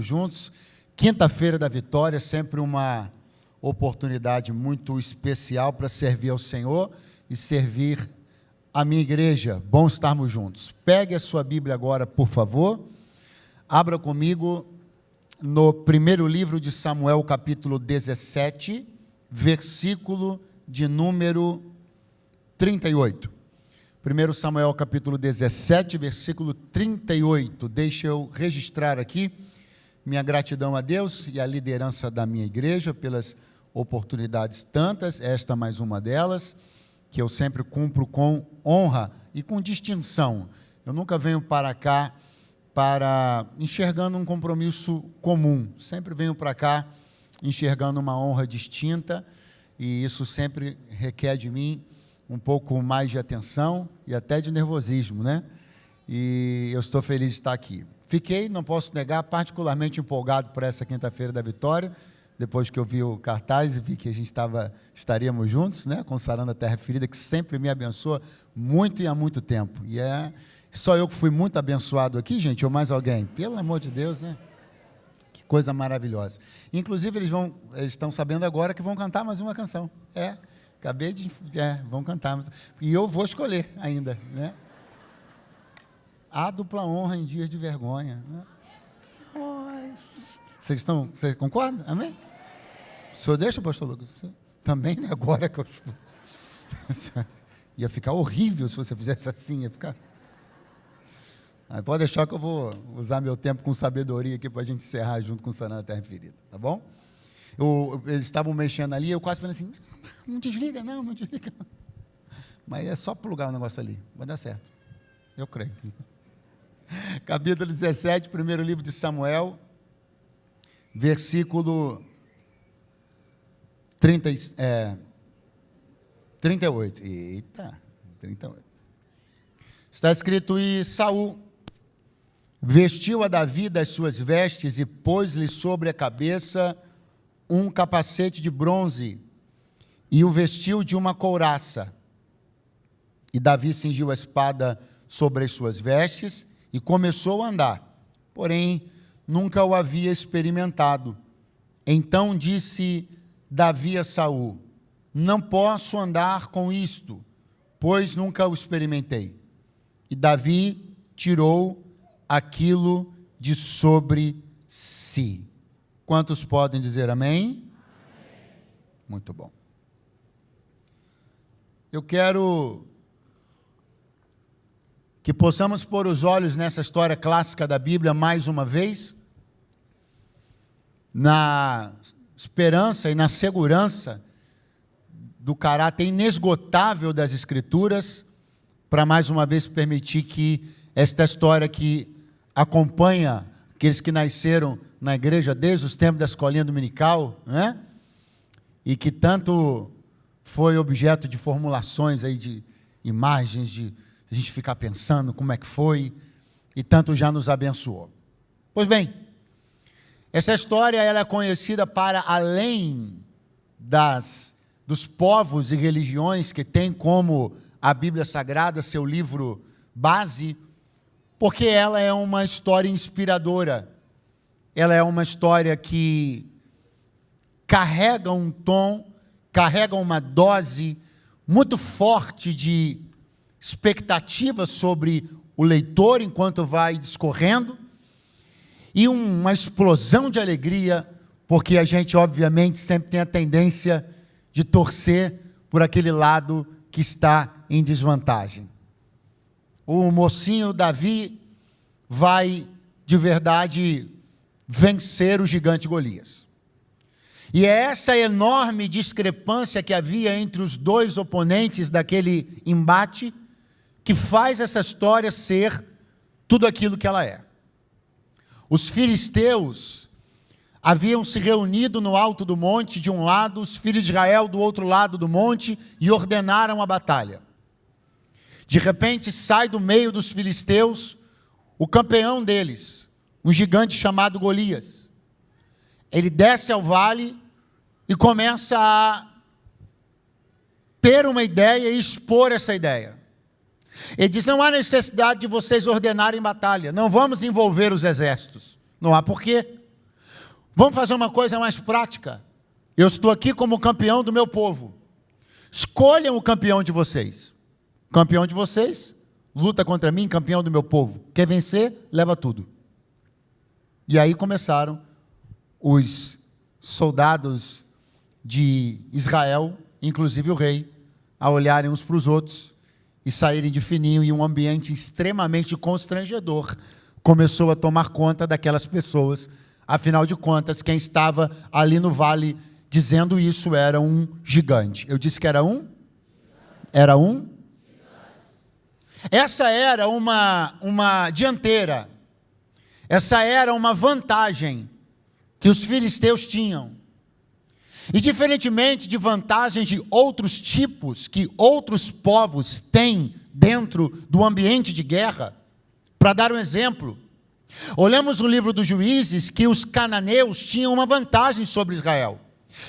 Juntos, quinta-feira da vitória, sempre uma oportunidade muito especial para servir ao Senhor e servir a minha igreja. Bom estarmos juntos. Pegue a sua Bíblia agora, por favor. Abra comigo no primeiro livro de Samuel, capítulo 17, versículo de número 38. 1 Samuel, capítulo 17, versículo 38. Deixa eu registrar aqui minha gratidão a Deus e à liderança da minha igreja pelas oportunidades tantas, esta mais uma delas, que eu sempre cumpro com honra e com distinção. Eu nunca venho para cá enxergando um compromisso comum, sempre venho para cá enxergando uma honra distinta, e isso sempre requer de mim um pouco mais de atenção e até de nervosismo, né? E eu estou feliz de estar aqui. Fiquei, não posso negar, particularmente empolgado por essa quinta-feira da vitória, depois que eu vi o cartaz e vi que a gente estaríamos juntos, né, com Sarando a Terra Ferida, que sempre me abençoa muito e há muito tempo. E é só eu que fui muito abençoado aqui, gente, ou mais alguém? Pelo amor de Deus, né? Que coisa maravilhosa. Inclusive, eles estão sabendo agora que vão cantar mais uma canção. Vão cantar. E eu vou escolher ainda, né? A dupla honra em dias de vergonha. Né? Vocês concordam? Amém? O senhor deixa, pastor Lucas? Também, né? Agora que eu... Ia ficar horrível se você fizesse assim, ia ficar... Pode deixar que eu vou usar meu tempo com sabedoria aqui para a gente encerrar junto com o Sarando a Terra Ferida, tá bom? Eles estavam mexendo ali, eu quase falei assim, não desliga não. Mas é só plugar o negócio ali, vai dar certo. Eu creio. Capítulo 17, primeiro livro de Samuel, versículo 38. Eita, 38. Está escrito: e Saul vestiu a Davi das suas vestes e pôs-lhe sobre a cabeça um capacete de bronze e o vestiu de uma couraça. E Davi cingiu a espada sobre as suas vestes e começou a andar, porém nunca o havia experimentado. Então disse Davi a Saul: não posso andar com isto, pois nunca o experimentei. E Davi tirou aquilo de sobre si. Quantos podem dizer amém? Amém. Muito bom. Eu quero que possamos pôr os olhos nessa história clássica da Bíblia mais uma vez, na esperança e na segurança do caráter inesgotável das Escrituras, para mais uma vez permitir que esta história que acompanha aqueles que nasceram na igreja desde os tempos da escolinha dominical, né? E que tanto foi objeto de formulações aí de imagens, de a gente ficar pensando como é que foi, e tanto já nos abençoou. Pois bem, essa história ela é conhecida para além dos povos e religiões que tem como a Bíblia Sagrada seu livro base, porque ela é uma história inspiradora, ela é uma história que carrega um tom, carrega uma dose muito forte de expectativa sobre o leitor enquanto vai discorrendo, e uma explosão de alegria, porque a gente obviamente sempre tem a tendência de torcer por aquele lado que está em desvantagem. O mocinho Davi vai de verdade vencer o gigante Golias. E é essa enorme discrepância que havia entre os dois oponentes daquele embate que faz essa história ser tudo aquilo que ela é. Os filisteus haviam se reunido no alto do monte de um lado, os filhos de Israel do outro lado do monte, e ordenaram a batalha. De repente sai do meio dos filisteus o campeão deles, um gigante chamado Golias. Ele desce ao vale e começa a ter uma ideia e expor essa ideia. Ele diz: não há necessidade de vocês ordenarem batalha, não vamos envolver os exércitos. Não há porquê. Vamos fazer uma coisa mais prática. Eu estou aqui como campeão do meu povo. Escolham o campeão de vocês. O campeão de vocês luta contra mim, campeão do meu povo. Quer vencer? Leva tudo. E aí começaram os soldados de Israel, inclusive o rei, a olharem uns para os outros e saírem de fininho, e um ambiente extremamente constrangedor começou a tomar conta daquelas pessoas. Afinal de contas, quem estava ali no vale dizendo isso era um gigante. Eu disse que era um? Era um? Essa era uma dianteira. Essa era uma vantagem que os filisteus tinham. E diferentemente de vantagens de outros tipos que outros povos têm dentro do ambiente de guerra, para dar um exemplo, olhamos no livro dos Juízes que os cananeus tinham uma vantagem sobre Israel.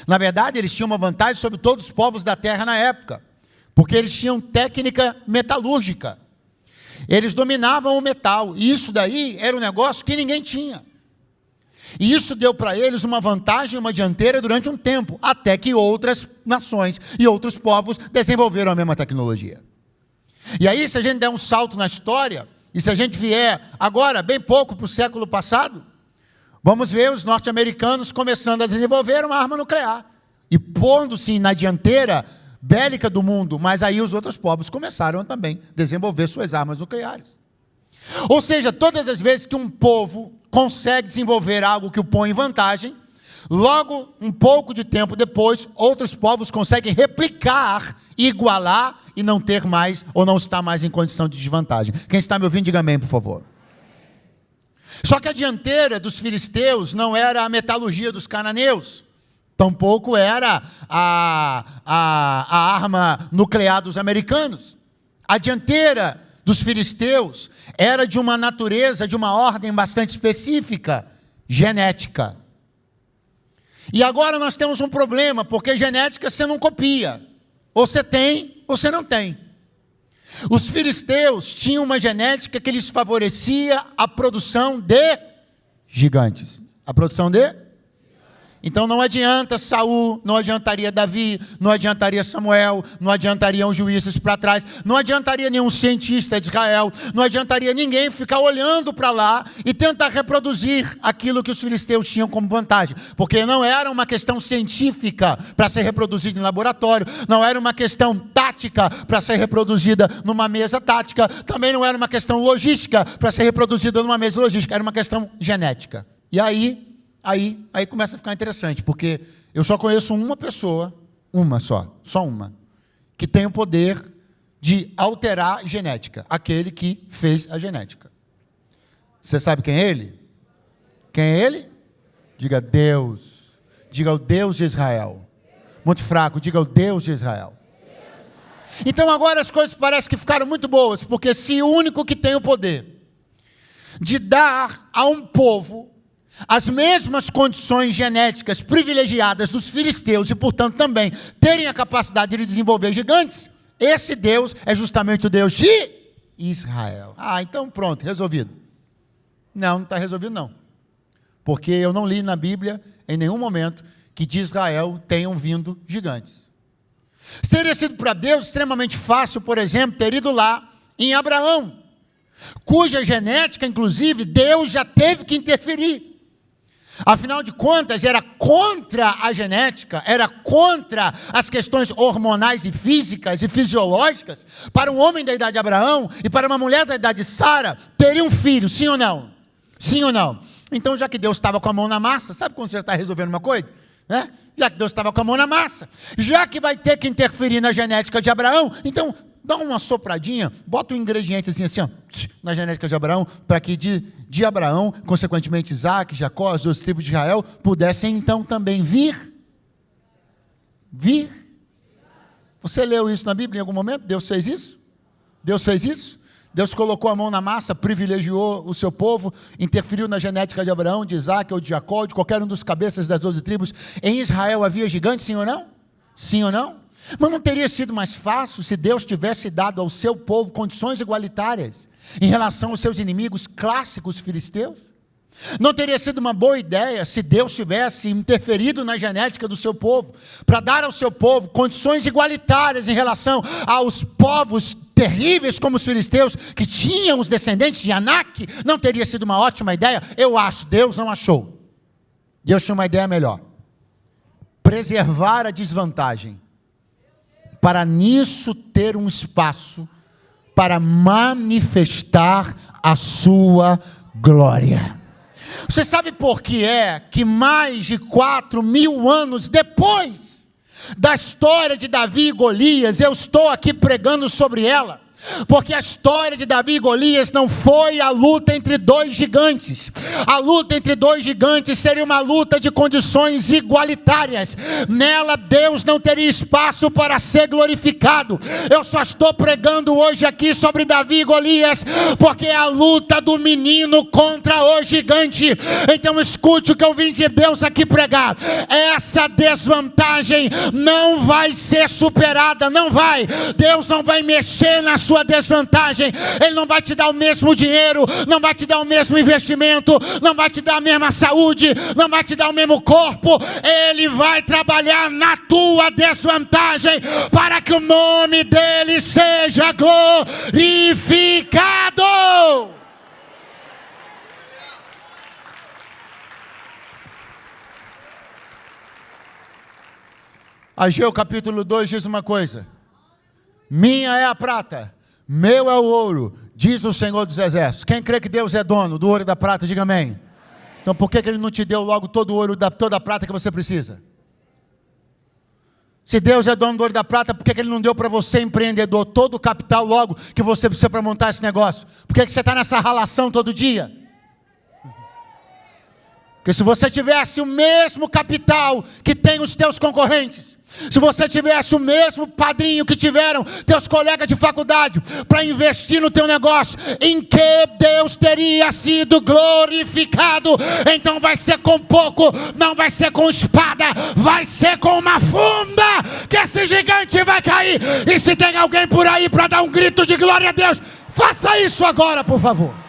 Na verdade, eles tinham uma vantagem sobre todos os povos da terra na época, porque eles tinham técnica metalúrgica. Eles dominavam o metal, e isso daí era um negócio que ninguém tinha. E isso deu para eles uma vantagem, uma dianteira durante um tempo, até que outras nações e outros povos desenvolveram a mesma tecnologia. E aí, se a gente der um salto na história, e se a gente vier agora, bem pouco para o século passado, vamos ver os norte-americanos começando a desenvolver uma arma nuclear, e pondo-se na dianteira bélica do mundo, mas aí os outros povos começaram também a desenvolver suas armas nucleares. Ou seja, todas as vezes que um povo consegue desenvolver algo que o põe em vantagem, logo, um pouco de tempo depois, outros povos conseguem replicar, igualar e não ter mais, ou não estar mais em condição de desvantagem. Quem está me ouvindo, diga amém, por favor. Só que a dianteira dos filisteus não era a metalurgia dos cananeus, tampouco era a arma nuclear dos americanos. A dianteira dos filisteus era de uma natureza, de uma ordem bastante específica, genética. E agora nós temos um problema, porque genética você não copia. Ou você tem, ou você não tem. Os filisteus tinham uma genética que lhes favorecia a produção de gigantes. A produção de? Então não adianta Saul, não adiantaria Davi, não adiantaria Samuel, não adiantariam os juízes para trás, não adiantaria nenhum cientista de Israel, não adiantaria ninguém ficar olhando para lá e tentar reproduzir aquilo que os filisteus tinham como vantagem, porque não era uma questão científica para ser reproduzida em laboratório, não era uma questão tática para ser reproduzida numa mesa tática, também não era uma questão logística para ser reproduzida numa mesa logística, era uma questão genética. E aí começa a ficar interessante, porque eu só conheço uma pessoa, só uma, que tem o poder de alterar a genética, aquele que fez a genética. Você sabe quem é ele? Quem é ele? Diga Deus. Diga o Deus de Israel. Muito fraco, diga o Deus de Israel. Então agora as coisas parecem que ficaram muito boas, porque se o único que tem o poder de dar a um povo as mesmas condições genéticas privilegiadas dos filisteus e, portanto, também terem a capacidade de desenvolver gigantes, esse Deus é justamente o Deus de Israel. Então pronto, resolvido. Não está resolvido não. Porque eu não li na Bíblia, em nenhum momento, que de Israel tenham vindo gigantes. Teria sido para Deus extremamente fácil, por exemplo, ter ido lá em Abraão, cuja genética, inclusive, Deus já teve que interferir. Afinal de contas, era contra a genética, era contra as questões hormonais e físicas e fisiológicas, para um homem da idade de Abraão e para uma mulher da idade de Sara, ter um filho, sim ou não? Sim ou não? Então, já que Deus estava com a mão na massa, sabe quando você está resolvendo uma coisa? Né? Já que Deus estava com a mão na massa, já que vai ter que interferir na genética de Abraão, então dá uma sopradinha, bota um ingrediente assim ó, na genética de Abraão, para que de Abraão, consequentemente Isaac, Jacó, as duas tribos de Israel, pudessem então também vir. Você leu isso na Bíblia em algum momento? Deus fez isso? Deus colocou a mão na massa, privilegiou o seu povo, interferiu na genética de Abraão, de Isaac ou de Jacó, de qualquer um dos cabeças das 12 tribos. Em Israel havia gigantes, sim ou não? Sim ou não? Mas não teria sido mais fácil se Deus tivesse dado ao seu povo condições igualitárias em relação aos seus inimigos clássicos filisteus? Não teria sido uma boa ideia se Deus tivesse interferido na genética do seu povo, para dar ao seu povo condições igualitárias em relação aos povos terríveis como os filisteus, que tinham os descendentes de Anak? Não teria sido uma ótima ideia? Eu acho. Deus não achou. Deus tinha uma ideia melhor: preservar a desvantagem, para nisso ter um espaço para manifestar a sua glória. Você sabe por que é que mais de 4.000 anos depois da história de Davi e Golias, eu estou aqui pregando sobre ela? Porque a história de Davi e Golias não foi a luta entre dois gigantes. A luta entre dois gigantes seria uma luta de condições igualitárias. Nela Deus não teria espaço para ser glorificado. Eu só estou pregando hoje aqui sobre Davi e Golias, porque é a luta do menino contra o gigante. Então escute o que eu vim de Deus aqui pregar. Essa desvantagem não vai ser superada, não vai. Deus não vai mexer na sua desvantagem. Ele não vai te dar o mesmo dinheiro, não vai te dar o mesmo investimento, não vai te dar a mesma saúde, não vai te dar o mesmo corpo. Ele vai trabalhar na tua desvantagem para que o nome dele seja glorificado. Ageu capítulo 2 diz uma coisa: minha é a prata, meu é o ouro, diz o Senhor dos Exércitos. Quem crê que Deus é dono do ouro e da prata, diga amém. Então por que Ele não te deu logo todo o ouro e toda a prata que você precisa? Se Deus é dono do ouro e da prata, por que Ele não deu para você, empreendedor, todo o capital logo que você precisa para montar esse negócio? Por que você está nessa ralação todo dia? Porque se você tivesse o mesmo capital que tem os teus concorrentes, se você tivesse o mesmo padrinho que tiveram teus colegas de faculdade para investir no teu negócio, em que Deus teria sido glorificado? Então vai ser com pouco, não vai ser com espada, vai ser com uma funda que esse gigante vai cair. E se tem alguém por aí para dar um grito de glória a Deus, faça isso agora, por favor.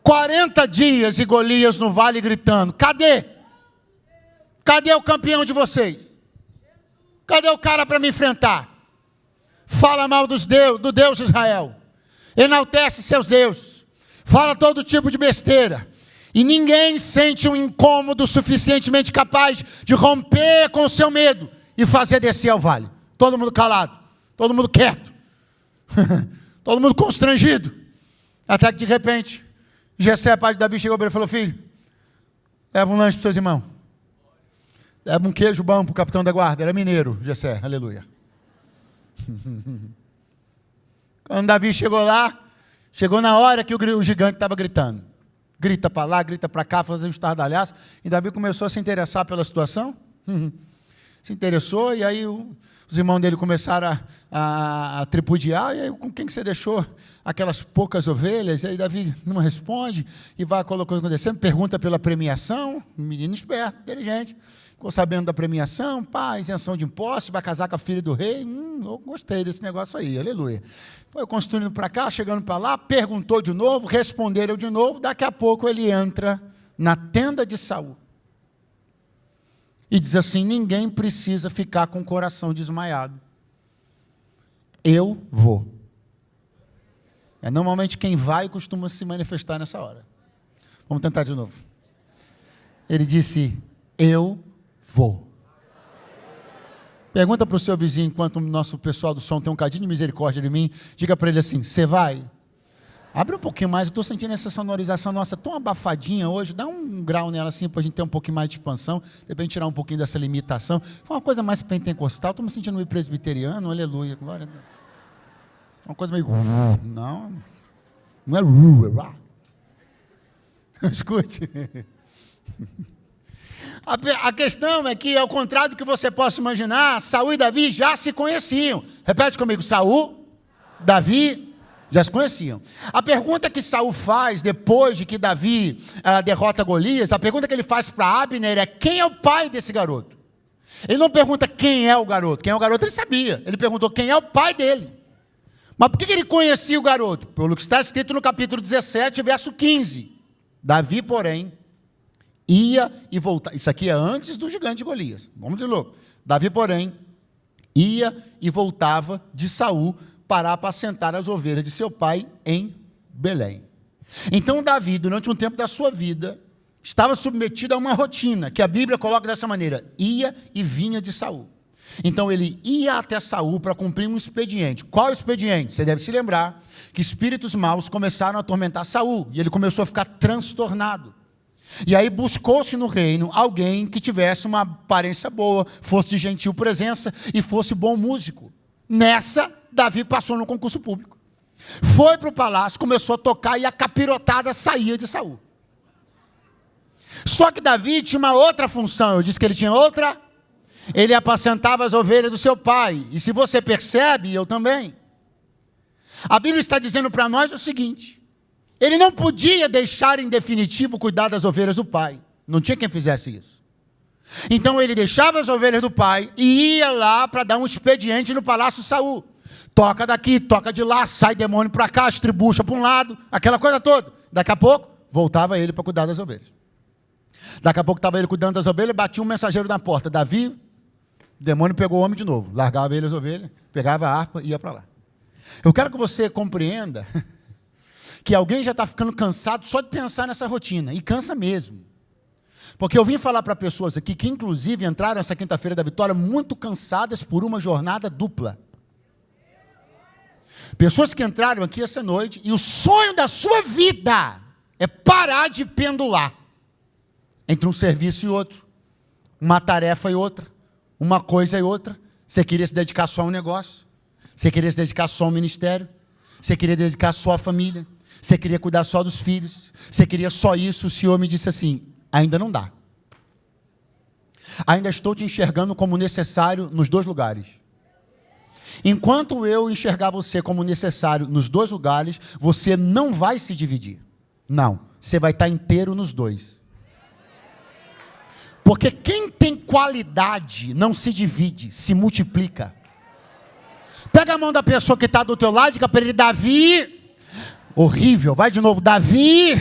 $40 e Golias no vale gritando: cadê? Cadê o campeão de vocês? Cadê o cara para me enfrentar? Fala mal do Deus de Israel, enaltece seus deuses, fala todo tipo de besteira, e ninguém sente um incômodo suficientemente capaz de romper com o seu medo e fazer descer ao vale. Todo mundo calado, todo mundo quieto, todo mundo constrangido, até que de repente Jessé, pai de Davi, chegou para ele e falou: filho, leva um lanche para os seus irmãos. Leva um queijo bom para o capitão da guarda. Era mineiro, Jessé, aleluia. Quando Davi chegou lá, chegou na hora que o gigante estava gritando. Grita para lá, grita para cá, fazendo um estardalhaço. E Davi começou a se interessar pela situação. Se interessou, e aí os irmãos dele começaram a tripudiar. E aí, com quem que você deixou aquelas poucas ovelhas? E aí Davi não responde, e vai colocando acontecendo, pergunta pela premiação. Menino esperto, inteligente, ficou sabendo da premiação. Pá, isenção de impostos, vai casar com a filha do rei. Eu gostei desse negócio aí, aleluia. Foi construindo para cá, chegando para lá, perguntou de novo, responderam de novo. Daqui a pouco ele entra na tenda de Saul e diz assim: ninguém precisa ficar com o coração desmaiado. Eu vou. Normalmente quem vai costuma se manifestar nessa hora. Vamos tentar de novo. Ele disse: eu vou. Pergunta para o seu vizinho, enquanto o nosso pessoal do som tem um cadinho de misericórdia de mim, diga para ele assim: você vai? Abre um pouquinho mais, eu estou sentindo essa sonorização nossa tão abafadinha hoje. Dá um grau nela assim, para a gente ter um pouquinho mais de expansão, de repente tirar um pouquinho dessa limitação. Foi uma coisa mais pentecostal, estou me sentindo meio presbiteriano, aleluia, glória a Deus. Uma coisa meio... Não é... Escute. A questão é que, ao contrário do que você possa imaginar, Saul e Davi já se conheciam. Repete comigo: Saul, Davi, já se conheciam. A pergunta que Saul faz depois de que Davi derrota Golias, a pergunta que ele faz para Abner é: quem é o pai desse garoto? Ele não pergunta quem é o garoto. Quem é o garoto ele sabia. Ele perguntou quem é o pai dele. Mas por que ele conhecia o garoto? Pelo que está escrito no capítulo 17, verso 15. Davi, porém, ia e voltava. Isso aqui é antes do gigante Golias. Vamos de novo. Davi, porém, ia e voltava de Saul para apacentar as ovelhas de seu pai em Belém. Então Davi, durante um tempo da sua vida, estava submetido a uma rotina, que a Bíblia coloca dessa maneira: ia e vinha de Saul. Então ele ia até Saul para cumprir um expediente. Qual expediente? Você deve se lembrar que espíritos maus começaram a atormentar Saul, e ele começou a ficar transtornado. E aí buscou-se no reino alguém que tivesse uma aparência boa, fosse de gentil presença e fosse bom músico. Nessa, Davi passou no concurso público. Foi para o palácio, começou a tocar e a capirotada saía de Saul. Só que Davi tinha uma outra função. Eu disse que ele tinha outra. Ele apacentava as ovelhas do seu pai. E se você percebe, eu também. A Bíblia está dizendo para nós o seguinte: ele não podia deixar em definitivo cuidar das ovelhas do pai. Não tinha quem fizesse isso. Então ele deixava as ovelhas do pai e ia lá para dar um expediente no palácio de Saul. Toca daqui, toca de lá, sai demônio para cá, estribucha para um lado, aquela coisa toda. Daqui a pouco, voltava ele para cuidar das ovelhas. Daqui a pouco estava ele cuidando das ovelhas, batia um mensageiro na porta. Davi, o demônio pegou o homem de novo. Largava ele as ovelhas, pegava a harpa e ia para lá. Eu quero que você compreenda que alguém já está ficando cansado só de pensar nessa rotina. E cansa mesmo. Porque eu vim falar para pessoas aqui que inclusive entraram essa quinta-feira da vitória muito cansadas por uma jornada dupla. Pessoas que entraram aqui essa noite e o sonho da sua vida é parar de pendular entre um serviço e outro, uma tarefa e outra, uma coisa e outra. Você queria se dedicar só a um negócio, você queria se dedicar só ao ministério, você queria dedicar só à família, você queria cuidar só dos filhos, você queria só isso. O Senhor me disse assim: ainda não dá. Ainda estou te enxergando como necessário nos dois lugares. Enquanto eu enxergar você como necessário nos dois lugares, você não vai se dividir. Não, você vai estar inteiro nos dois. Porque quem tem qualidade não se divide, se multiplica. Pega a mão da pessoa que está do teu lado e diga para ele: Davi, horrível, vai de novo, Davi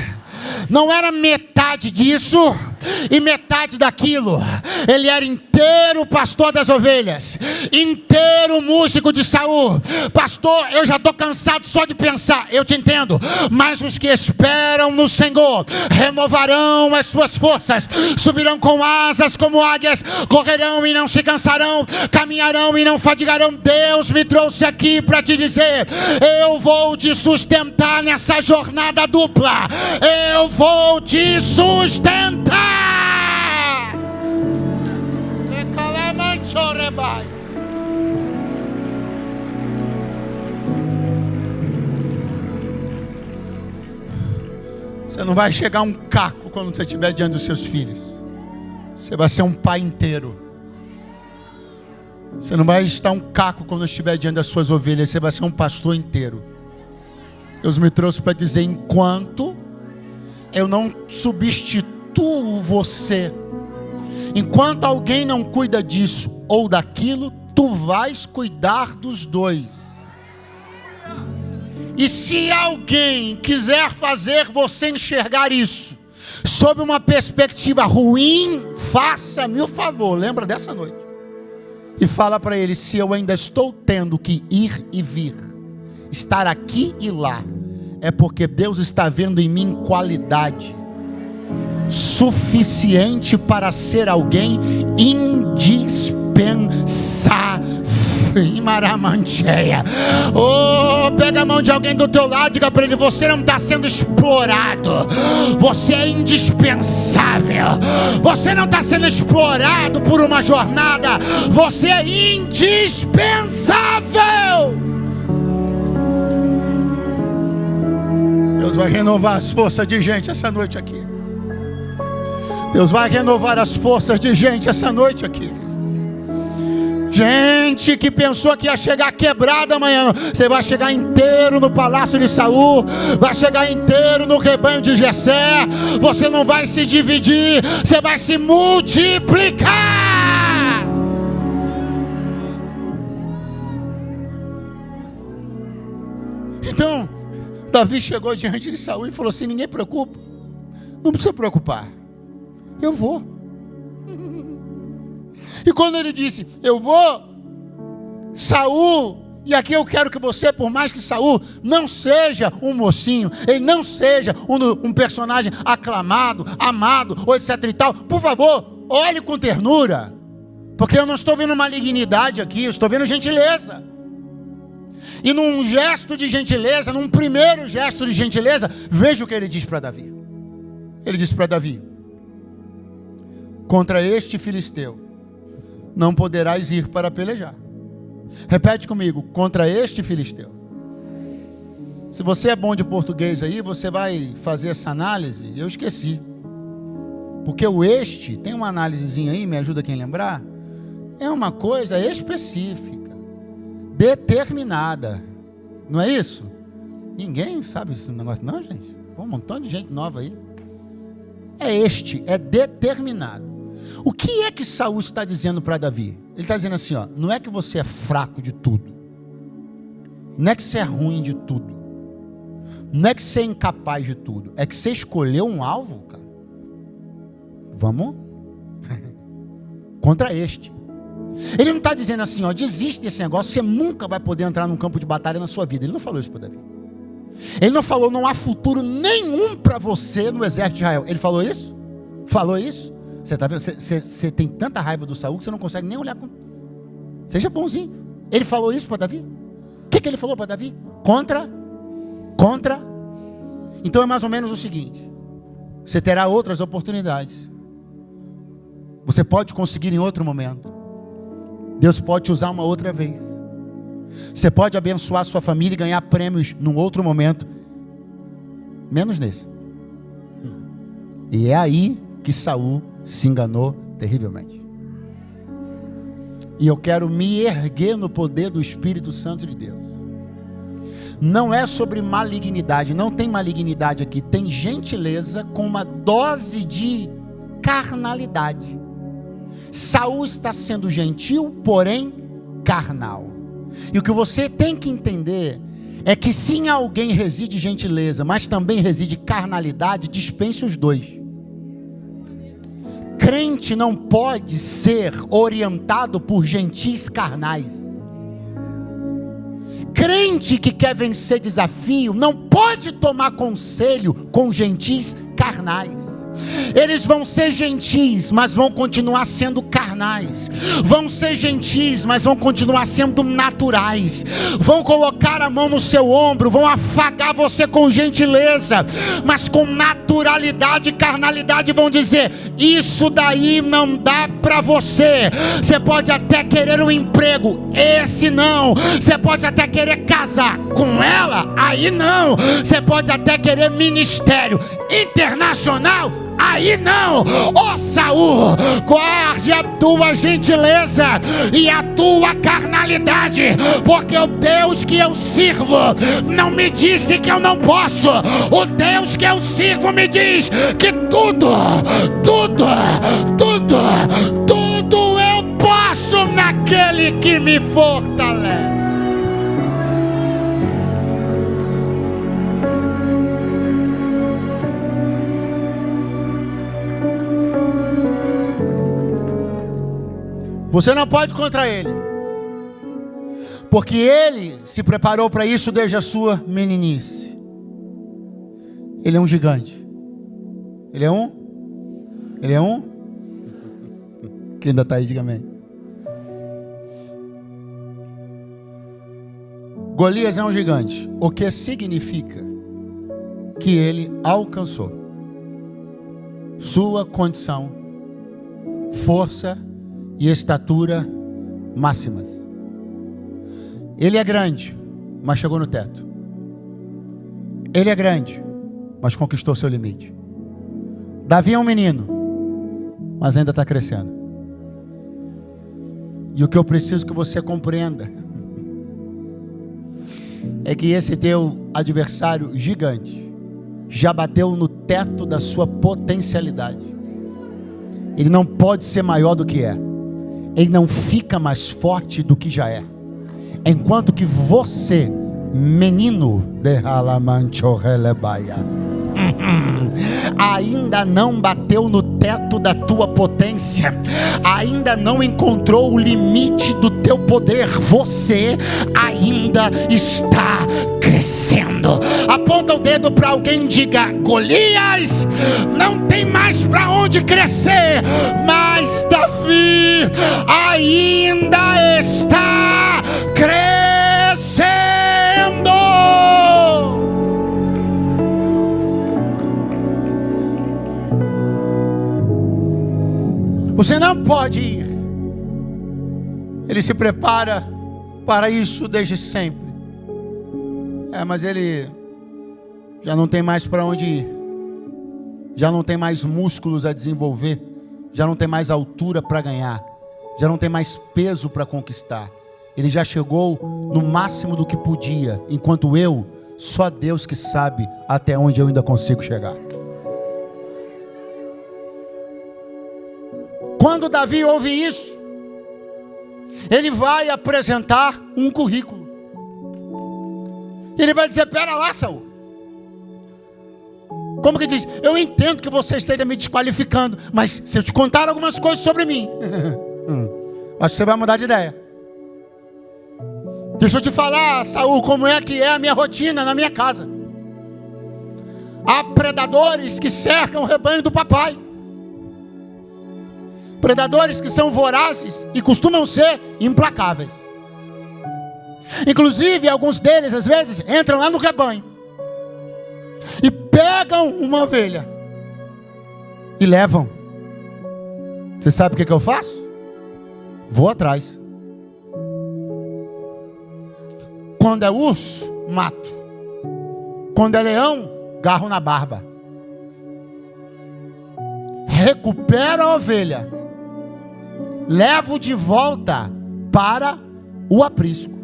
não era metade disso e metade daquilo. Ele era inteiro pastor das ovelhas, inteiro músico de Saul. Pastor, eu já estou cansado só de pensar. Eu te entendo, mas os que esperam no Senhor renovarão as suas forças, subirão com asas como águias, correrão e não se cansarão, caminharão e não fadigarão. Deus me trouxe aqui para te dizer: eu vou te sustentar nessa jornada dupla. Eu vou te sustentar. Você não vai chegar um caco quando você estiver diante dos seus filhos. Você vai ser um pai inteiro. Você não vai estar um caco quando estiver diante das suas ovelhas. Você vai ser um pastor inteiro. Deus me trouxe para dizer: enquanto eu não substituo você, enquanto alguém não cuida disso ou daquilo, tu vais cuidar dos dois. E se alguém quiser fazer você enxergar isso sob uma perspectiva ruim, faça-me o favor, lembra dessa noite, e fala para ele: se eu ainda estou tendo que ir e vir, estar aqui e lá, é porque Deus está vendo em mim qualidade suficiente para ser alguém indispensável. Oh, pega a mão de alguém do teu lado e diga para ele: você não está sendo explorado, você é indispensável. Você não está sendo explorado por uma jornada, você é indispensável. Deus vai renovar as forças de gente essa noite aqui. Deus vai renovar as forças de gente essa noite aqui. Gente que pensou que ia chegar quebrada amanhã, você vai chegar inteiro no palácio de Saul, vai chegar inteiro no rebanho de Jessé. Você não vai se dividir, você vai se multiplicar. Então, Davi chegou diante de Saul e falou assim: ninguém preocupa, não precisa preocupar, eu vou. E quando ele disse, eu vou, Saul, e aqui eu quero que você, por mais que Saul não seja um mocinho, ele não seja um personagem aclamado, amado, ou etc e tal, por favor, olhe com ternura, porque eu não estou vendo malignidade aqui, eu estou vendo gentileza. E num gesto de gentileza, num primeiro gesto de gentileza, veja o que ele diz para Davi. Ele disse para Davi: contra este filisteu não poderás ir para pelejar. Repete comigo: contra este filisteu. Se você é bom de português aí, você vai fazer essa análise. Eu esqueci, porque o este, tem uma análisezinha aí, me ajuda quem lembrar. É uma coisa específica, determinada, não é isso? Ninguém sabe esse negócio não, gente. Um montão de gente nova aí. É determinado. O que é que Saul está dizendo para Davi? Ele está dizendo assim, ó: não é que você é fraco de tudo, não é que você é ruim de tudo, não é que você é incapaz de tudo, é que você escolheu um alvo, cara. Vamos contra este. Ele não está dizendo assim, ó, desiste desse negócio, você nunca vai poder entrar num campo de batalha na sua vida. Ele não falou isso para Davi. Ele não falou, não há futuro nenhum para você no exército de Israel. Ele falou isso? Falou isso? Você está vendo? Você tem tanta raiva do Saul que você não consegue nem olhar com... Seja bonzinho. Ele falou isso para Davi? O que ele falou para Davi? Contra. Então é mais ou menos o seguinte: você terá outras oportunidades, você pode conseguir em outro momento, Deus pode te usar uma outra vez, você pode abençoar sua família e ganhar prêmios num outro momento, menos nesse. E é aí que Saul se enganou terrivelmente. E eu quero me erguer no poder do Espírito Santo de Deus. Não é sobre malignidade, não tem malignidade aqui, tem gentileza com uma dose de carnalidade. Saul está sendo gentil, porém carnal. E o que você tem que entender é que se em alguém reside gentileza, mas também reside carnalidade, dispense os dois. Crente não pode ser orientado por gentis carnais. Crente que quer vencer desafio não pode tomar conselho com gentis carnais. Eles vão ser gentis, mas vão continuar sendo carnais. Vão ser gentis, mas vão continuar sendo naturais. Vão colocar a mão no seu ombro, vão afagar você com gentileza, mas com naturalidade e carnalidade vão dizer: isso daí não dá para você. Você pode até querer um emprego, esse não. Você pode até querer casar com ela, aí não. Você pode até querer ministério internacional, aí não. Ó Saul, guarde a tua gentileza e a tua carnalidade, porque o Deus que eu sirvo não me disse que eu não posso. O Deus que eu sirvo me diz que tudo eu posso naquele que me fortalece. Você não pode contra ele, porque ele se preparou para isso desde a sua meninice. Ele é um gigante. Ele é um? Quem ainda está aí, diga amém. Golias é um gigante, o que significa que ele alcançou sua condição, força e estatura máximas. Ele é grande, mas chegou no teto. Ele é grande, mas conquistou seu limite. Davi é um menino, mas ainda está crescendo. E o que eu preciso que você compreenda é que esse teu adversário gigante já bateu no teto da sua potencialidade. Ele não pode ser maior do que é. Ele não fica mais forte do que já é. Enquanto que você menino de Halamanchorelebaia, ainda não bateu no teto da tua potência, ainda não encontrou o limite do teu poder, você ainda está crescendo. Aponta o dedo para alguém e diga: Golias não tem mais para onde crescer, mas Davi ainda está crescendo. Você não pode ir. Ele se prepara para isso desde sempre. Mas ele já não tem mais para onde ir. Já não tem mais músculos a desenvolver. Já não tem mais altura para ganhar. Já não tem mais peso para conquistar. Ele já chegou no máximo do que podia. Enquanto só Deus que sabe até onde eu ainda consigo chegar. Quando Davi ouve isso, ele vai apresentar um currículo. Ele vai dizer: pera lá, Saul. Como que diz? Eu entendo que você esteja me desqualificando, mas se eu te contar algumas coisas sobre mim, acho que você vai mudar de ideia. Deixa eu te falar, Saul, como é que é a minha rotina na minha casa. Há predadores que cercam o rebanho do papai. Predadores que são vorazes e costumam ser implacáveis. Inclusive, alguns deles, às vezes, entram lá no rebanho e pegam uma ovelha e levam. Você sabe o que eu faço? Vou atrás. Quando é urso, mato. Quando é leão, garro na barba. Recupero a ovelha, levo de volta para o aprisco.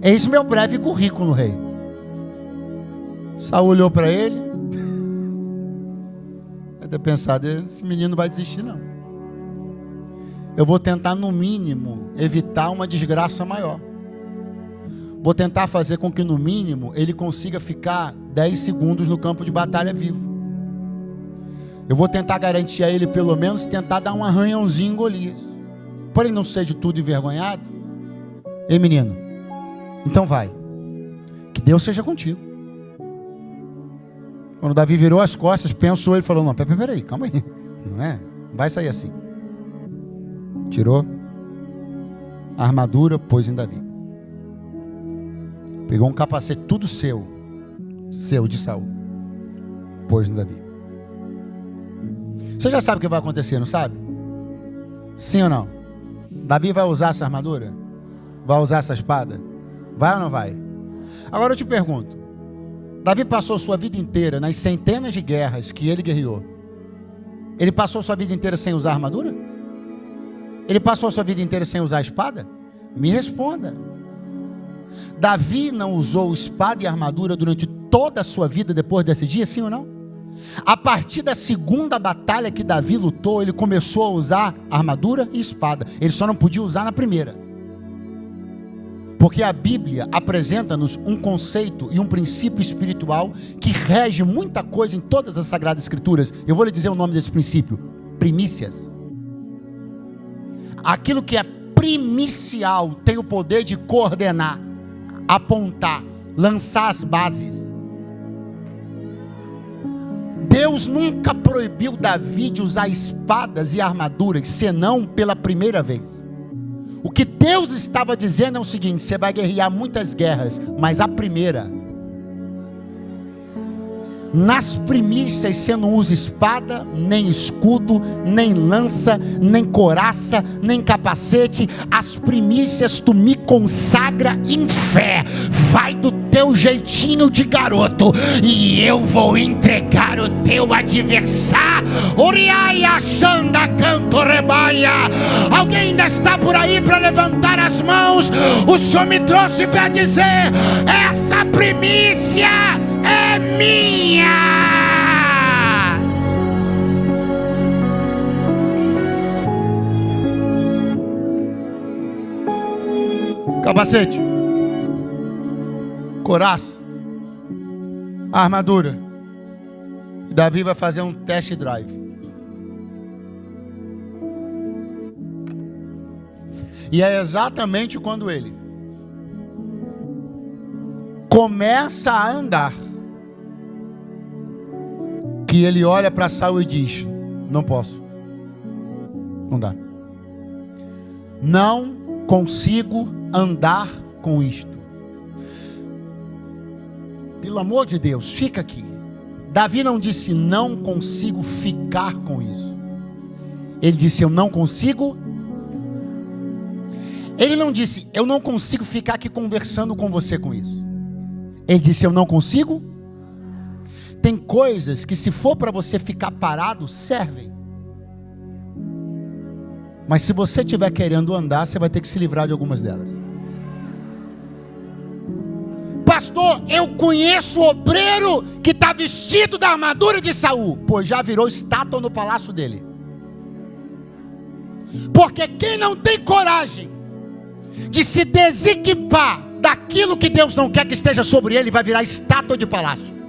Eis meu breve currículo, rei. Saul olhou para ele. Deve ter pensado: esse menino não vai desistir não. Eu vou tentar no mínimo evitar uma desgraça maior. Vou tentar fazer com que no mínimo ele consiga ficar 10 segundos no campo de batalha vivo. Eu vou tentar garantir a ele, pelo menos, tentar dar um arranhãozinho em Golias. Por ele não ser de tudo envergonhado. Ei, menino, então vai. Que Deus seja contigo. Quando Davi virou as costas, pensou, ele falou: não, peraí, calma aí. Não vai sair assim. Tirou a armadura, pôs em Davi. Pegou um capacete tudo seu de Saul, pôs em Davi. Você já sabe o que vai acontecer, não sabe? Sim ou não? Davi vai usar essa armadura? Vai usar essa espada? Vai ou não vai? Agora eu te pergunto: Davi passou sua vida inteira nas centenas de guerras que ele guerreou. Ele passou sua vida inteira sem usar armadura? Ele passou sua vida inteira sem usar a espada? Me responda. Davi não usou espada e armadura durante toda a sua vida depois desse dia, sim ou não? A partir da segunda batalha que Davi lutou, ele começou a usar armadura e espada. Ele só não podia usar na primeira. Porque a Bíblia apresenta-nos um conceito e um princípio espiritual que rege muita coisa em todas as Sagradas Escrituras. Eu vou lhe dizer o nome desse princípio: primícias. Aquilo que é primicial tem o poder de coordenar, apontar, lançar as bases. Deus nunca proibiu Davi de usar espadas e armaduras, senão pela primeira vez. O que Deus estava dizendo é o seguinte: você vai guerrear muitas guerras, mas a primeira, nas primícias, você não usa espada, nem escudo, nem lança, nem couraça, nem capacete. As primícias tu me consagra em fé. Vai do teu jeitinho de garoto, e eu vou entregar o teu adversário. Uriaia Xanda Canto Rebaia. Alguém ainda está por aí para levantar as mãos? O Senhor me trouxe para dizer: essa primícia é minha. Capacete. couraça, a armadura. E Davi vai fazer um test drive. E é exatamente quando ele começa a andar que ele olha para Saul e diz: não posso, não dá, não consigo andar com isto. Pelo amor de Deus, fica aqui. Davi não disse não consigo ficar com isso. Ele disse eu não consigo. Ele não disse eu não consigo ficar aqui conversando com você com isso. Ele disse eu não consigo. Tem coisas que se for para você ficar parado, servem. Mas se você estiver querendo andar, você vai ter que se livrar de algumas delas. Pastor, eu conheço o obreiro que está vestido da armadura de Saul. Pois já virou estátua no palácio dele. Porque quem não tem coragem de se desequipar daquilo que Deus não quer que esteja sobre ele, vai virar estátua de palácio.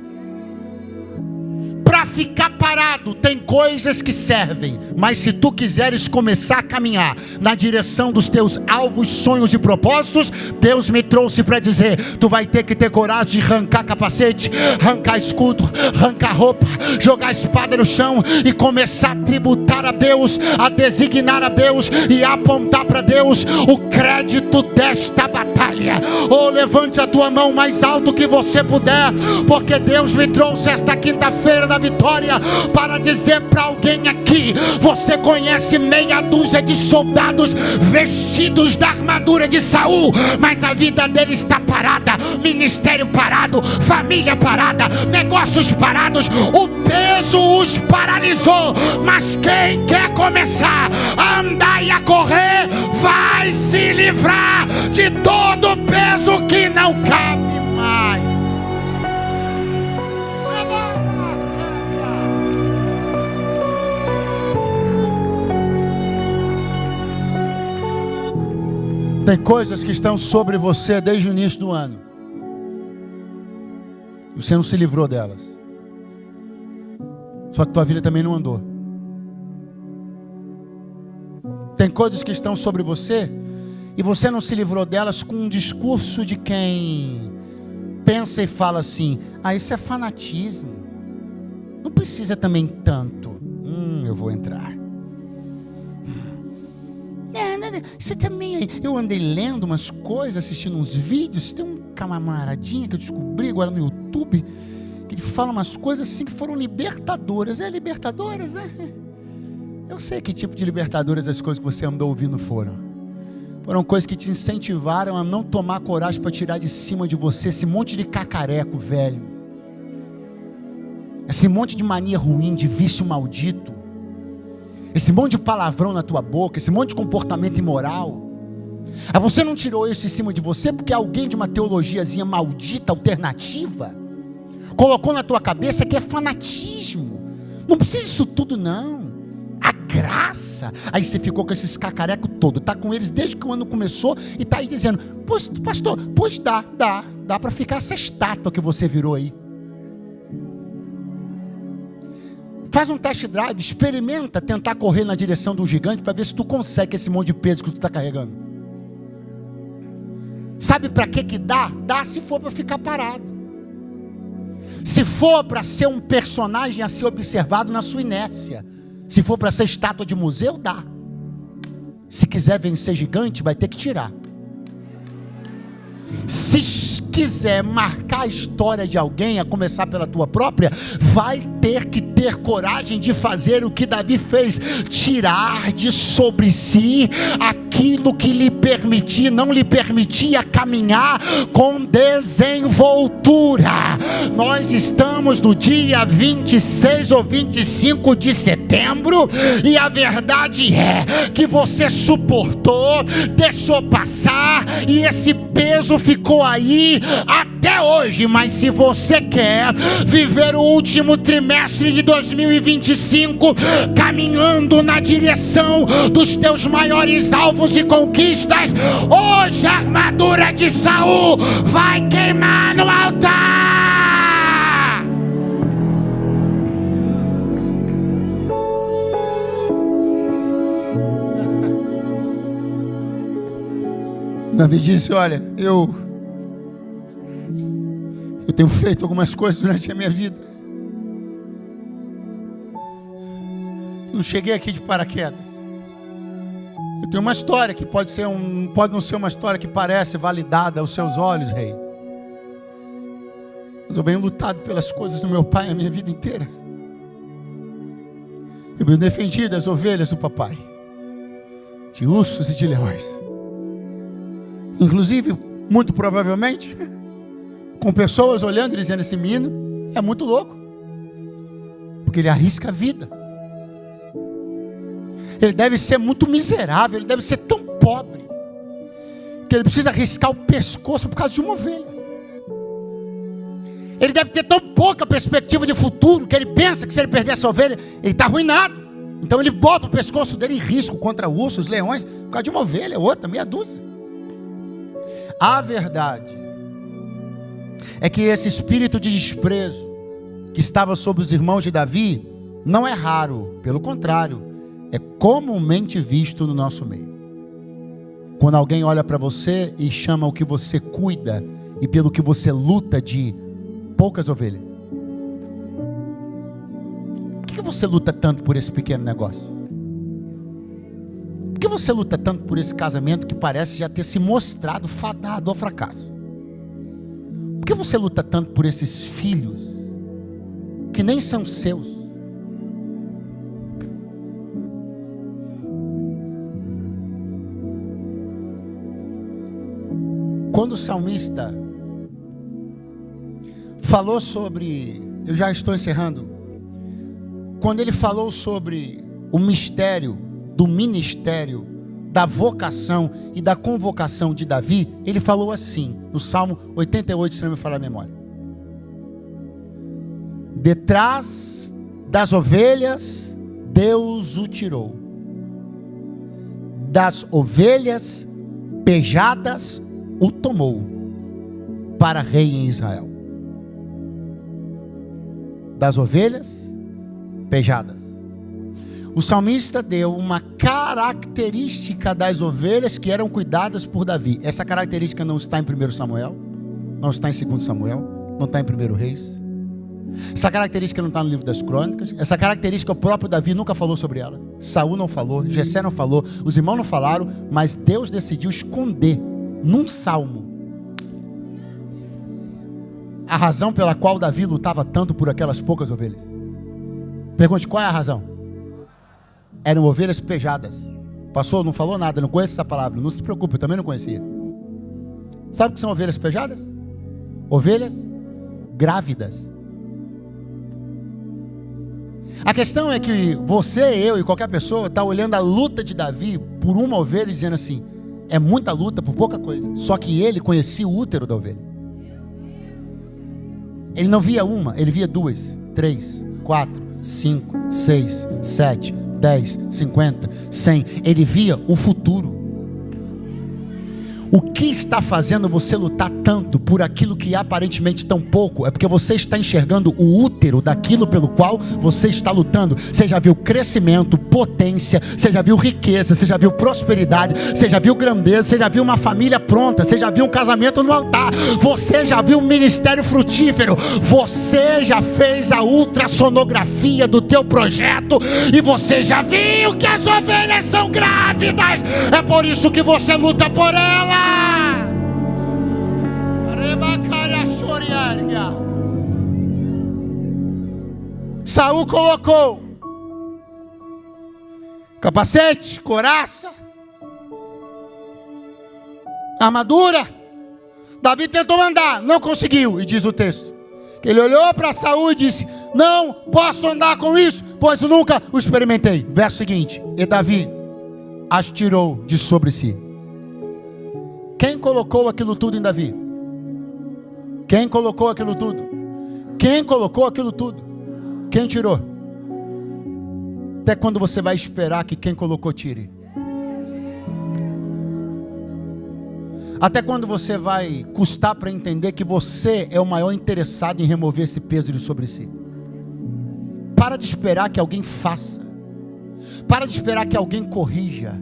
Para ficar parado, tem coisas que servem, mas se tu quiseres começar a caminhar na direção dos teus alvos, sonhos e propósitos, Deus me trouxe para dizer: tu vai ter que ter coragem de arrancar capacete, arrancar escudo, arrancar roupa, jogar a espada no chão e começar a tributar a Deus, a designar a Deus e a apontar para Deus o crédito desta batalha. Oh, levante a tua mão mais alto que você puder, porque Deus me trouxe esta quinta-feira da vitória para dizer para alguém aqui: você conhece meia dúzia de soldados vestidos da armadura de Saul, mas a vida dele está parada, ministério parado, família parada, negócios parados, o peso os paralisou. Mas quem quer começar a andar e a correr, vai se livrar de todo o peso que não cabe mais. Tem coisas que estão sobre você desde o início do ano. Você não se livrou delas. Só que tua vida também não andou. Tem coisas que estão sobre você e você não se livrou delas com um discurso de quem pensa e fala assim: ah, isso é fanatismo. Não precisa também tanto. Eu vou entrar. Você também, eu andei lendo umas coisas, assistindo uns vídeos. Tem um camaradinha que eu descobri agora no YouTube, que ele fala umas coisas assim que foram libertadoras. É libertadoras, né? Eu sei que tipo de libertadoras as coisas que você andou ouvindo foram. Foram coisas que te incentivaram a não tomar coragem para tirar de cima de você esse monte de cacareco velho, esse monte de mania ruim, de vício maldito, esse monte de palavrão na tua boca, esse monte de comportamento imoral. Você não tirou isso em cima de você porque alguém de uma teologiazinha maldita, alternativa, colocou na tua cabeça que é fanatismo. Não precisa disso tudo não. A graça. Aí você ficou com esses cacarecos todos, está com eles desde que o ano começou e está aí dizendo: pois, pastor, pois dá para ficar essa estátua que você virou aí. Faz um test drive, experimenta tentar correr na direção de um gigante para ver se tu consegue esse monte de peso que tu está carregando. Sabe para que dá? Dá se for para ficar parado. Se for para ser um personagem a ser observado na sua inércia. Se for para ser estátua de museu, dá. Se quiser vencer gigante, vai ter que tirar. Se quiser marcar a história de alguém, a começar pela tua própria, vai ter que ter coragem de fazer o que Davi fez: tirar de sobre si aquilo que não lhe permitia caminhar com desenvoltura. Nós estamos no dia 26 ou 25 de setembro, e a verdade é que você suportou, deixou passar, e esse peso ficou aí até hoje. Mas se você quer viver o último trimestre de 2025 caminhando na direção dos teus maiores alvos e conquistas, hoje a armadura de Saul vai queimar no altar. Davi disse: olha, eu tenho feito algumas coisas durante a minha vida. Eu não cheguei aqui de paraquedas. Eu tenho uma história que pode não ser uma história que parece validada aos seus olhos, rei. Mas eu venho lutado pelas coisas do meu pai a minha vida inteira. Eu venho defendido as ovelhas do papai, de ursos e de leões. Inclusive, muito provavelmente, com pessoas olhando e dizendo: esse menino é muito louco, porque ele arrisca a vida. Ele deve ser muito miserável, ele deve ser tão pobre, que ele precisa arriscar o pescoço por causa de uma ovelha. Ele deve ter tão pouca perspectiva de futuro, que ele pensa que se ele perder essa ovelha, ele está arruinado. Então ele bota o pescoço dele em risco contra ursos, leões, por causa de uma ovelha, outra, meia dúzia. A verdade é que esse espírito de desprezo que estava sobre os irmãos de Davi não é raro, pelo contrário, é comumente visto no nosso meio. Quando alguém olha para você e chama o que você cuida e pelo que você luta de poucas ovelhas. Por que você luta tanto por esse pequeno negócio? Por que você luta tanto por esse casamento que parece já ter se mostrado fadado ao fracasso? Por que você luta tanto por esses filhos que nem são seus? Quando o salmista falou sobre, eu já estou encerrando, quando ele falou sobre o mistério do ministério, da vocação e da convocação de Davi, ele falou assim, no Salmo 88, se não me falha a memória: detrás das ovelhas Deus o tirou, das ovelhas pejadas o tomou para rei em Israel. Das ovelhas pejadas. O salmista deu uma característica das ovelhas que eram cuidadas por Davi. Essa característica não está em 1 Samuel, não está em 2 Samuel, não está em 1 Reis. Essa característica não está no livro das Crônicas. Essa característica o próprio Davi nunca falou sobre ela. Saul não falou, Jessé não falou, os irmãos não falaram, mas Deus decidiu esconder num salmo a razão pela qual Davi lutava tanto por aquelas poucas ovelhas. Pergunte, qual é a razão? Eram ovelhas pejadas. Pastor, não falou nada, não conheço essa palavra. Não se preocupe, eu também não conhecia. Sabe o que são ovelhas pejadas? Ovelhas grávidas. A questão é que você, eu e qualquer pessoa está olhando a luta de Davi por uma ovelha e dizendo assim: é muita luta por pouca coisa. Só que ele conhecia o útero da ovelha. Ele não via uma, ele via 2, 3, 4, 5, 6, 7, 10, 50, 100. Ele via o futuro. O que está fazendo você lutar tanto por aquilo que é aparentemente tão pouco? É porque você está enxergando o útero daquilo pelo qual você está lutando. Você já viu crescimento, potência, você já viu riqueza, você já viu prosperidade, você já viu grandeza, você já viu uma família pronta, você já viu um casamento no altar, você já viu um ministério frutífero, você já fez a ultrassonografia do teu projeto e você já viu que as ovelhas são grávidas. É por isso que você luta por elas. Saul colocou capacete, couraça, armadura. Davi tentou andar, não conseguiu. E diz o texto Ele olhou para Saul e disse: não posso andar com isso, pois nunca o experimentei. Verso seguinte: e Davi as tirou de sobre si. Quem colocou aquilo tudo em Davi? Quem colocou aquilo tudo? Quem colocou aquilo tudo? Quem tirou? Até quando você vai esperar que quem colocou tire? Até quando você vai custar para entender que você é o maior interessado em remover esse peso de sobre si? Para de esperar que alguém faça. Para de esperar que alguém corrija.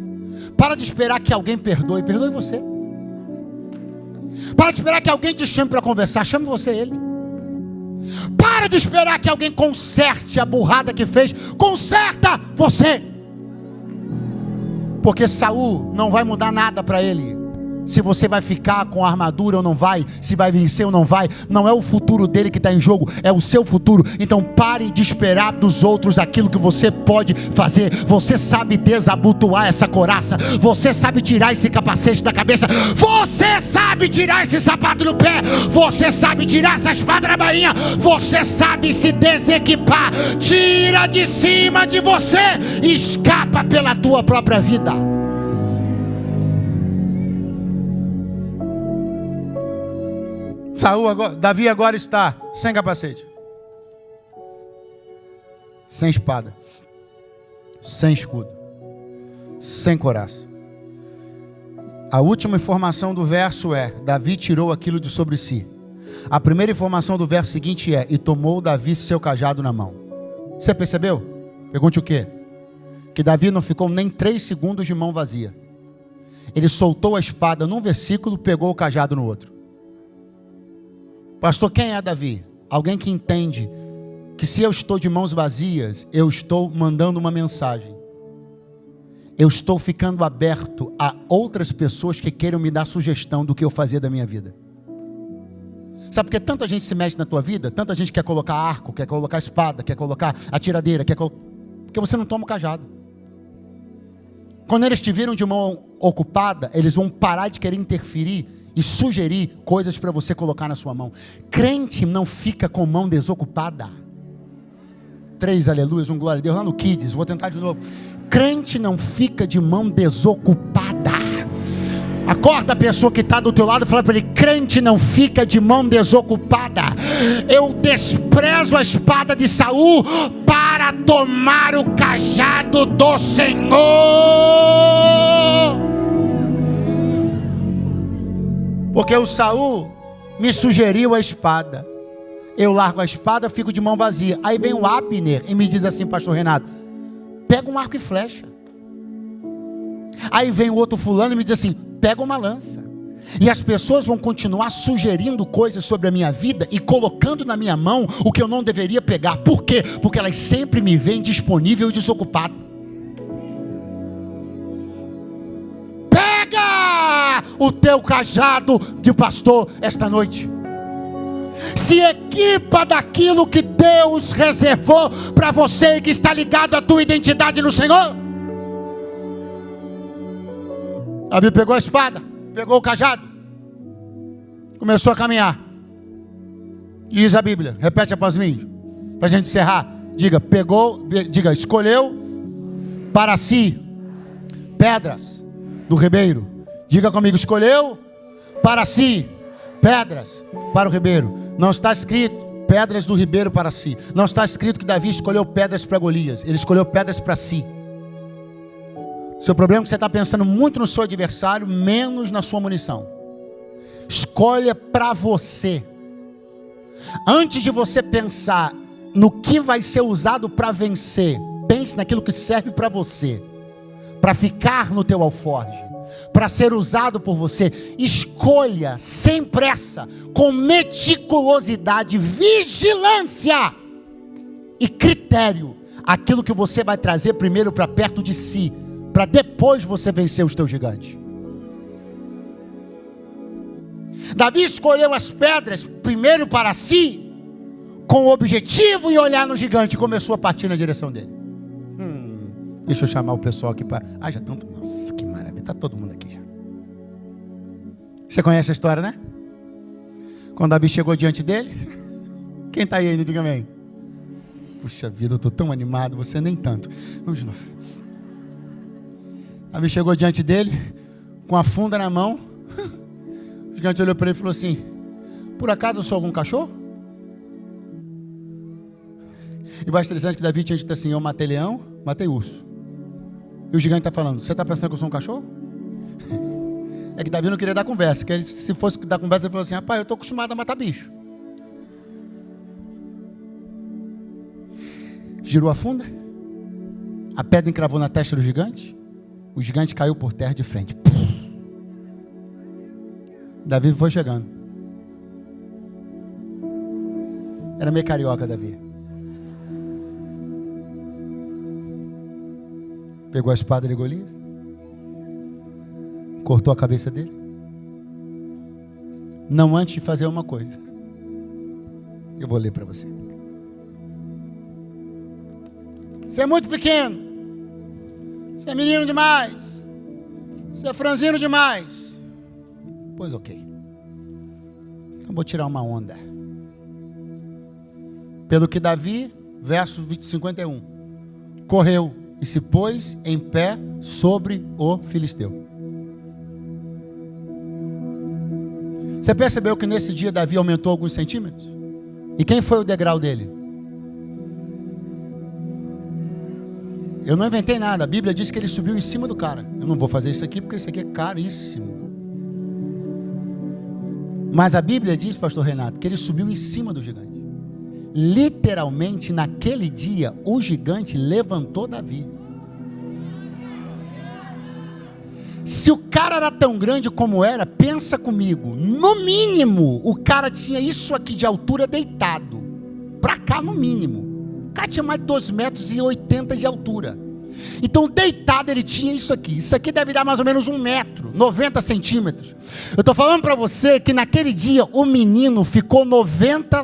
Para de esperar que alguém perdoe. Perdoe você. Para de esperar que alguém te chame para conversar. Chame você ele. Para de esperar que alguém conserte a burrada que fez. Conserta você. Porque Saul não vai mudar nada para ele. Se você vai ficar com a armadura ou não vai, se vai vencer ou não vai, não é o futuro dele que está em jogo, é o seu futuro. Então pare de esperar dos outros aquilo que você pode fazer. Você sabe desabotoar essa couraça, você sabe tirar esse capacete da cabeça, você sabe tirar esse sapato do pé, você sabe tirar essa espada da bainha, você sabe se desequipar. Tira de cima de você, escapa pela tua própria vida. Davi agora está sem capacete, sem espada, sem escudo, sem couraça. A última informação do verso é: Davi tirou aquilo de sobre si. A primeira informação do verso seguinte é: e tomou Davi seu cajado na mão. Você percebeu? Pergunte o quê? Que Davi não ficou nem 3 segundos de mão vazia. Ele soltou a espada num versículo, pegou o cajado no outro. Pastor, quem é Davi? Alguém que entende que se eu estou de mãos vazias, eu estou mandando uma mensagem. Eu estou ficando aberto a outras pessoas que queiram me dar sugestão do que eu fazer da minha vida. Sabe por que tanta gente se mete na tua vida? Tanta gente quer colocar arco, quer colocar espada, quer colocar atiradeira, porque você não toma o cajado. Quando eles te viram de mão ocupada, eles vão parar de querer interferir e sugerir coisas para você colocar na sua mão. Crente não fica com mão desocupada. 3 aleluias, glória a Deus. Lá no Kids, vou tentar de novo. Crente não fica de mão desocupada. Acorda a pessoa que está do teu lado e fala para ele: crente não fica de mão desocupada. Eu desprezo a espada de Saul para tomar o cajado do Senhor. Porque o Saul me sugeriu a espada. Eu largo a espada, fico de mão vazia. Aí vem o Abner e me diz assim: pastor Renato, pega um arco e flecha. Aí vem o outro fulano e me diz assim: pega uma lança. E as pessoas vão continuar sugerindo coisas sobre a minha vida e colocando na minha mão o que eu não deveria pegar. Por quê? Porque elas sempre me veem disponível e desocupado. Pega o teu cajado de pastor esta noite. Se equipa daquilo que Deus reservou para você, que está ligado à tua identidade no Senhor. Davi pegou a espada, pegou o cajado, começou a caminhar. Diz a Bíblia, repete após mim, para a gente encerrar. Diga, escolheu para si pedras do ribeiro. Diga comigo, escolheu para si pedras para o ribeiro. Não está escrito pedras do ribeiro para si. Não está escrito que Davi escolheu pedras para Golias. Ele escolheu pedras para si. Seu problema é que você está pensando muito no seu adversário, menos na sua munição. Escolha para você. Antes de você pensar no que vai ser usado para vencer, pense naquilo que serve para você, para ficar no teu alforje, para ser usado por você. Escolha sem pressa, com meticulosidade, vigilância e critério, aquilo que você vai trazer primeiro para perto de si, para depois você vencer os teus gigantes. Davi escolheu as pedras primeiro para si, com o objetivo de olhar no gigante, e começou a partir na direção dele. Deixa eu chamar o pessoal aqui para... já estão... Nossa, que maravilha, está todo mundo aqui já. Você conhece a história, né? Quando Davi chegou diante dele, Quem está aí ainda, diga amém. Puxa vida, eu estou tão animado, você nem tanto. Vamos de novo. Davi chegou diante dele, com a funda na mão. O gigante olhou para ele e falou assim: por acaso eu sou algum cachorro? E mais interessante que Davi tinha dito assim: eu matei leão, matei urso. E o gigante está falando: você está pensando que eu sou um cachorro? É que Davi não queria dar conversa, que ele, se fosse dar conversa, ele falou assim: rapaz, eu estou acostumado a matar bicho. Girou a funda, a pedra encravou na testa do gigante, o gigante caiu por terra de frente. Davi foi chegando. Era meio carioca, Davi. Pegou a espada de Golias, cortou a cabeça dele. Não antes de fazer uma coisa. Eu vou ler para você. Você é muito pequeno. Você é menino demais. Você é franzino demais. Pois ok. Então vou tirar uma onda. Pelo que Davi, verso 51, correu e se pôs em pé sobre o filisteu. Você percebeu que nesse dia Davi aumentou alguns centímetros? E quem foi o degrau dele? Eu não inventei nada, a Bíblia diz que ele subiu em cima do cara. Eu não vou fazer isso aqui porque isso aqui é caríssimo. Mas a Bíblia diz, pastor Renato, que ele subiu em cima do gigante. Literalmente naquele dia o gigante levantou Davi. Se o cara era tão grande como era, pensa comigo, no mínimo o cara tinha isso aqui de altura deitado, pra cá no mínimo. O cara tinha mais de 2,80 metros de altura. Então deitado ele tinha isso aqui. Isso aqui deve dar mais ou menos 1 metro, 90 centímetros. Eu estou falando para você que naquele dia o menino ficou 90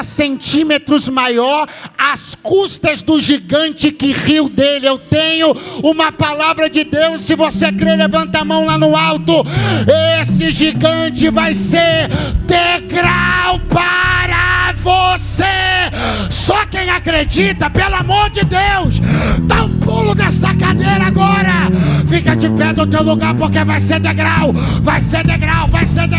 centímetros maior às custas do gigante que riu dele. Eu tenho uma palavra de Deus, se você crê, levanta a mão lá no alto. Esse gigante vai ser degrau para você. Só quem acredita, pelo amor de Deus, dá um pulo dessa cadeira agora. Fica de pé do teu lugar, porque vai ser degrau, vai ser degrau, vai ser degrau.